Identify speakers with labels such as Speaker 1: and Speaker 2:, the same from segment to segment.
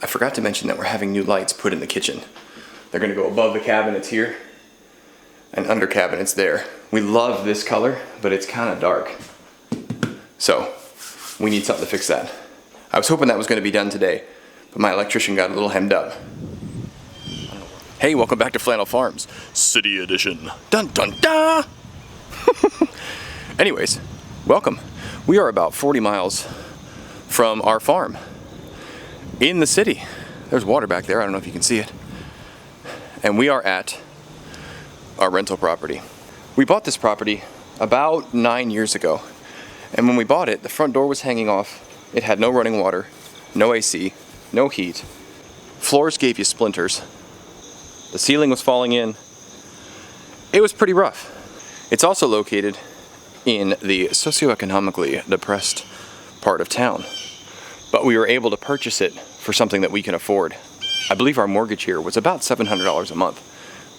Speaker 1: I forgot to mention that we're having new lights put in the kitchen. They're gonna go above the cabinets here and under cabinets there. We love this color, but it's kind of dark. So we need something to fix that. I was hoping that was gonna be done today, but my electrician got a little hemmed up. Hey, welcome back to Flannel Farms, City Edition. Dun dun dun! Anyways, welcome. We are about 40 miles from our farm in the city. There's water back there, I don't know if you can see it. And we are at our rental property. We bought this property about 9 years ago. And when we bought it, the front door was hanging off. It had no running water, no AC, no heat. Floors gave you splinters. The ceiling was falling in. It was pretty rough. It's also located in the socioeconomically depressed part of town. But we were able to purchase it for something that we can afford. I believe our mortgage here was about $700 a month.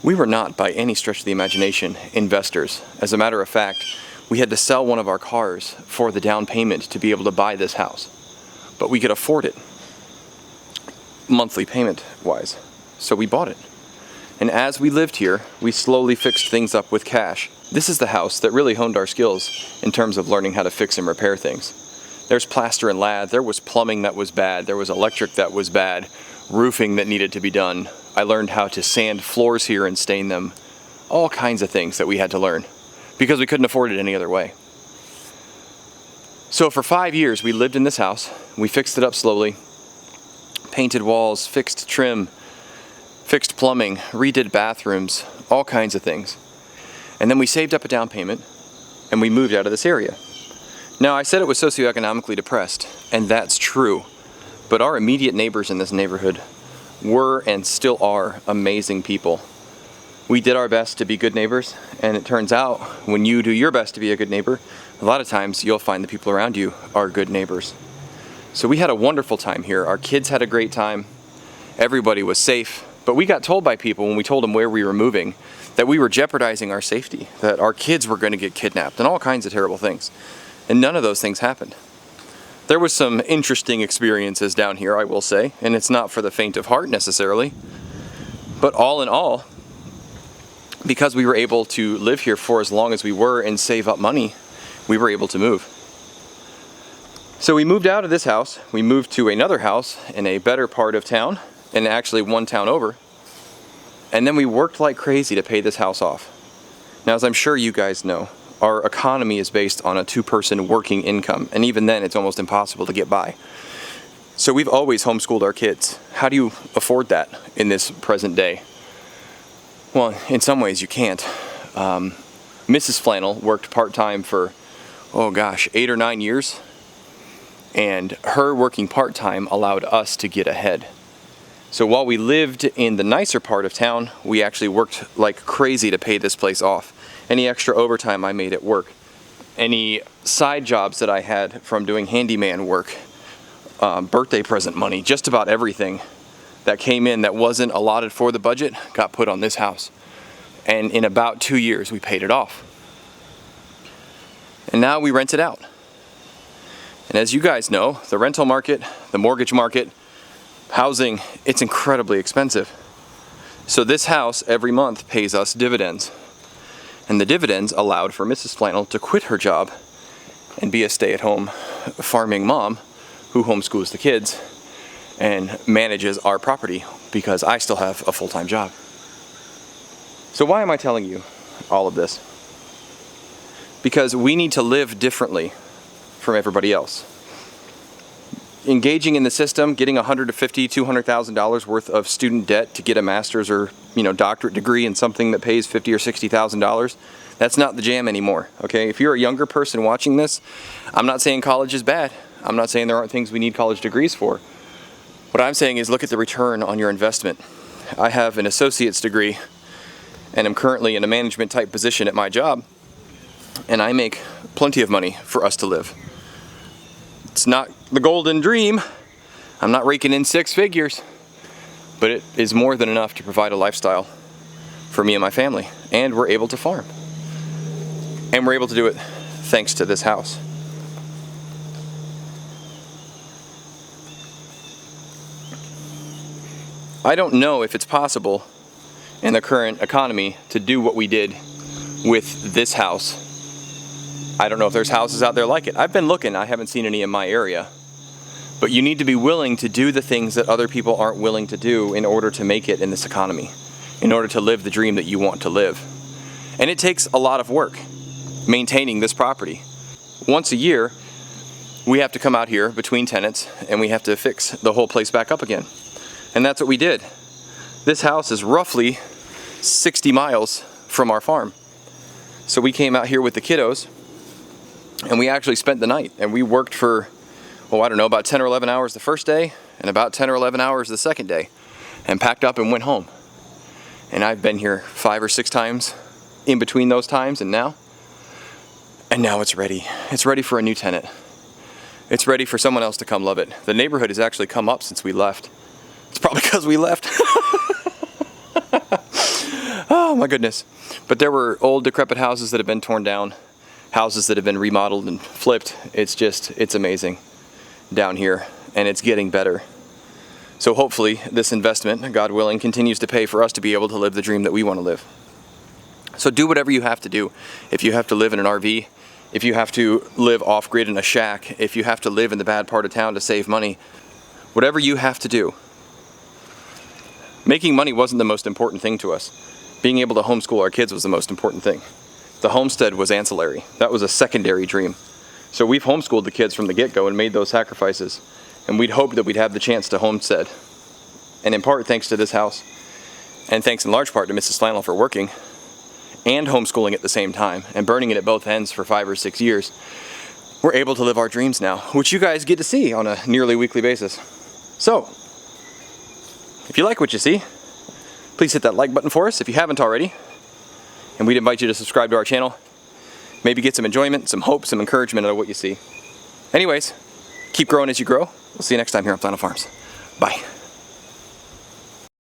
Speaker 1: We were not, by any stretch of the imagination, investors. As a matter of fact, we had to sell one of our cars for the down payment to be able to buy this house. But we could afford it, monthly payment wise. So we bought it. And as we lived here, we slowly fixed things up with cash. This is the house that really honed our skills in terms of learning how to fix and repair things. There's plaster and lath, there was plumbing that was bad, there was electric that was bad, roofing that needed to be done. I learned how to sand floors here and stain them. All kinds of things that we had to learn because we couldn't afford it any other way. So for 5 years we lived in this house. We fixed it up slowly, painted walls, fixed trim, fixed plumbing, redid bathrooms, all kinds of things. And then we saved up a down payment and we moved out of this area. Now, I said it was socioeconomically depressed, and that's true, but our immediate neighbors in this neighborhood were and still are amazing people. We did our best to be good neighbors, and it turns out when you do your best to be a good neighbor, a lot of times you'll find the people around you are good neighbors. So we had a wonderful time here. Our kids had a great time. Everybody was safe, but we got told by people when we told them where we were moving that we were jeopardizing our safety, that our kids were going to get kidnapped, and all kinds of terrible things. And none of those things happened. There was some interesting experiences down here, I will say, and it's not for the faint of heart necessarily. But all in all, because we were able to live here for as long as we were and save up money, we were able to move. So we moved out of this house, we moved to another house in a better part of town, and actually one town over. And then we worked like crazy to pay this house off. Now, as I'm sure you guys know, our economy is based on a two-person working income, and even then it's almost impossible to get by. So we've always homeschooled our kids. How do you afford that in this present day? Well, in some ways you can't. Mrs. Flannel worked part-time for, 8 or 9 years, and her working part-time allowed us to get ahead. So while we lived in the nicer part of town, we actually worked like crazy to pay this place off. Any extra overtime I made at work, any side jobs that I had from doing handyman work, birthday present money, just about everything that came in that wasn't allotted for the budget got put on this house. And in about 2 years, we paid it off. And now we rent it out. And as you guys know, the rental market, the mortgage market, housing, it's incredibly expensive. So this house every month pays us dividends. And the dividends allowed for Mrs. Flannel to quit her job and be a stay-at-home farming mom who homeschools the kids and manages our property because I still have a full-time job. So why am I telling you all of this? Because we need to live differently from everybody else. Engaging in the system, getting $150,000, $200,000 worth of student debt to get a master's or doctorate degree in something that pays $50,000 or $60,000, that's not the jam anymore. Okay, if you're a younger person watching this, I'm not saying college is bad. I'm not saying there aren't things we need college degrees for. What I'm saying is look at the return on your investment. I have an associate's degree and I'm currently in a management type position at my job, and I make plenty of money for us to live. It's not the golden dream. I'm not raking in 6 figures, but it is more than enough to provide a lifestyle for me and my family. And we're able to farm. And we're able to do it thanks to this house. I don't know if it's possible in the current economy to do what we did with this house. I don't know if there's houses out there like it. I've been looking, I haven't seen any in my area. But you need to be willing to do the things that other people aren't willing to do in order to make it in this economy, in order to live the dream that you want to live. And it takes a lot of work maintaining this property. Once a year, we have to come out here between tenants and we have to fix the whole place back up again. And that's what we did. This house is roughly 60 miles from our farm. So we came out here with the kiddos and we actually spent the night, and we worked for, well, I don't know, about 10 or 11 hours the first day and about 10 or 11 hours the second day, and packed up and went home. And I've been here 5 or 6 times in between those times, and now it's ready. It's ready for a new tenant. It's ready for someone else to come love it. The neighborhood has actually come up since we left. It's probably because we left. Oh my goodness. But there were old decrepit houses that have been torn down, houses that have been remodeled and flipped. It's amazing down here, and it's getting better. So hopefully this investment, God willing, continues to pay for us to be able to live the dream that we want to live. So do whatever you have to do. If you have to live in an RV, if you have to live off-grid in a shack, if you have to live in the bad part of town to save money, whatever you have to do. Making money wasn't the most important thing to us. Being able to homeschool our kids was the most important thing. The homestead was ancillary. That was a secondary dream. So we've homeschooled the kids from the get-go and made those sacrifices. And we'd hoped that we'd have the chance to homestead. And in part thanks to this house, and thanks in large part to Mrs. Flannel for working and homeschooling at the same time and burning it at both ends for 5 or 6 years, we're able to live our dreams now, which you guys get to see on a nearly weekly basis. So, if you like what you see, please hit that like button for us if you haven't already. And we'd invite you to subscribe to our channel. Maybe get some enjoyment, some hope, some encouragement out of what you see. Anyways, keep growing as you grow. We'll see you next time here on Flannel Farms. Bye.